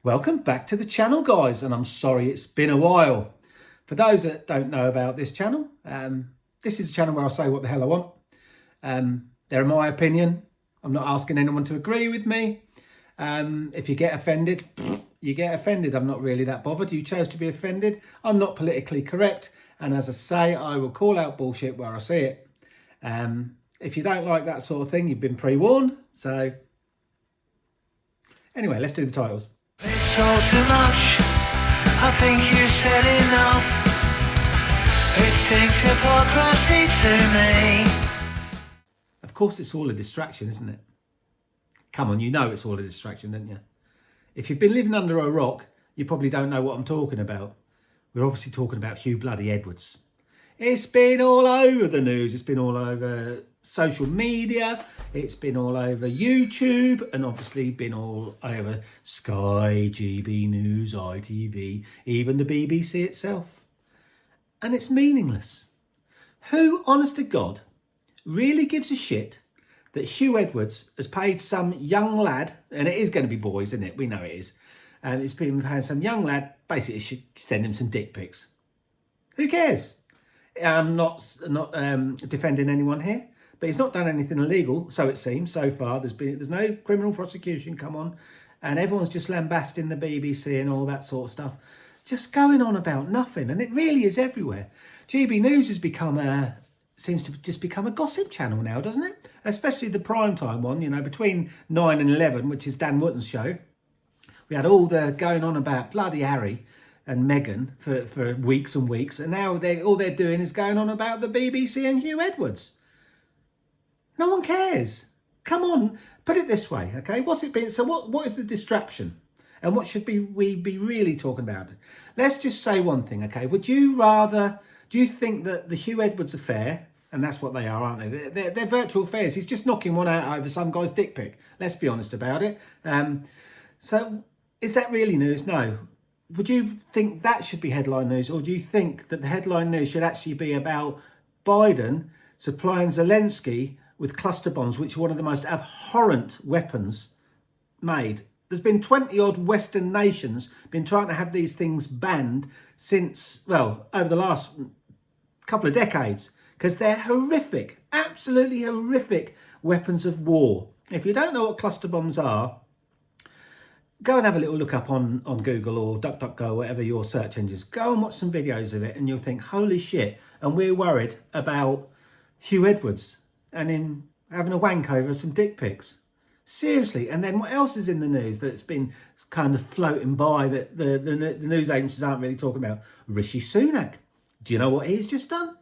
Welcome back to the channel, guys, and I'm sorry it's been a while. For those that don't know about this channel, this is a channel where I say what the hell I want. They're my opinion. I'm not asking anyone to agree with me. If you get offended, you get offended. I'm not really that bothered. You chose to be offended. I'm not politically correct. And as I say, I will call out bullshit where I see it. If you don't like that sort of thing, you've been pre-warned. So anyway, let's do the titles. It's all too much. I think you said enough. It stinks hypocrisy to me. Of course, it's all a distraction, isn't it? Come on, you know it's all a distraction, don't you? If you've been living under a rock, you probably don't know what I'm talking about. We're obviously talking about Hue bloody Edwards. It's been all over the news. It's been all over social media. It's been all over YouTube, and obviously been all over Sky, GB News, ITV, even the BBC itself. And it's meaningless. Who, honest to God, really gives a shit that Hue Edwards has paid some young lad, and it is going to be boys, isn't it? We know it is. And it's been paying some young lad, basically should send him some dick pics. Who cares? I'm not defending anyone here, but he's not done anything illegal, so it seems, so far. There's no criminal prosecution, come on. And everyone's just lambasting the BBC and all that sort of stuff. Just going on about nothing, and it really is everywhere. GB News has become seems to just become a gossip channel now, doesn't it? Especially the primetime one, you know, between 9 and 11, which is Dan Wootton's show. We had all the going on about bloody Harry and Meghan for weeks and weeks, and now all they're doing is going on about the BBC and Hue Edwards. No one cares. Come on, put it this way, okay? What's it been? So what is the distraction? And what should we be really talking about? Let's just say one thing, okay? Do you think that the Hue Edwards affair, and that's what they are, aren't they? They're virtual affairs. He's just knocking one out over some guy's dick pic. Let's be honest about it. So is that really news? No. Would you think that should be headline news, or do you think that the headline news should actually be about Biden supplying Zelensky with cluster bombs, which are one of the most abhorrent weapons made? There's been 20 odd Western nations been trying to have these things banned since, well, over the last couple of decades, because they're horrific, absolutely horrific weapons of war. If you don't know what cluster bombs are, go and have a little look up on Google or DuckDuckGo, whatever your search engines. Go and watch some videos of it and you'll think, holy shit. And we're worried about Hue Edwards and in having a wank over some dick pics. Seriously. And then what else is in the news that's been kind of floating by that the news agencies aren't really talking about? Rishi Sunak. Do you know what he's just done?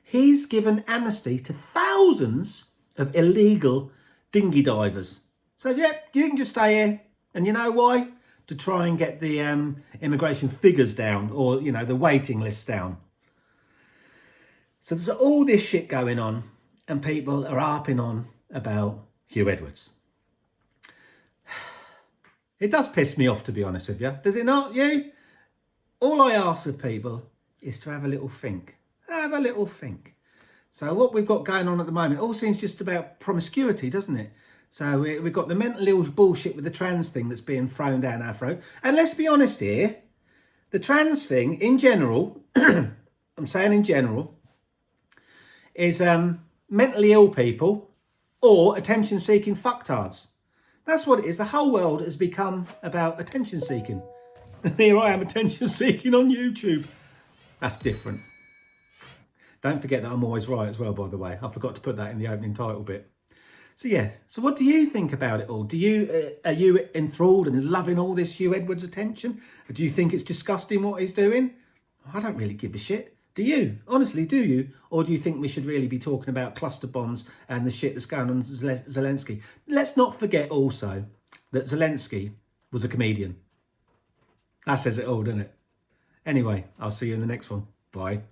He's given amnesty to thousands of illegal dinghy divers. So, yeah, you can just stay here. And you know why? To try and get the immigration figures down, or, you know, the waiting lists down. So there's all this shit going on, and people are harping on about Hue Edwards. It does piss me off, to be honest with you. Does it not, you? All I ask of people is to have a little think. Have a little think. So what we've got going on at the moment all seems just about promiscuity, doesn't it? So we've got the mental ill bullshit with the trans thing that's being thrown down our throat. And let's be honest here, the trans thing in general, I'm saying in general, is mentally ill people or attention-seeking fucktards. That's what it is. The whole world has become about attention-seeking. And here I am attention-seeking on YouTube. That's different. Don't forget that I'm always right as well, by the way. I forgot to put that in the opening title bit. So yeah, so what do you think about it all? Are you enthralled and loving all this Hue Edwards attention? Or do you think it's disgusting what he's doing? I don't really give a shit. Do you? Honestly, do you? Or do you think we should really be talking about cluster bombs and the shit that's going on with Zelensky? Let's not forget also that Zelensky was a comedian. That says it all, doesn't it? Anyway, I'll see you in the next one. Bye.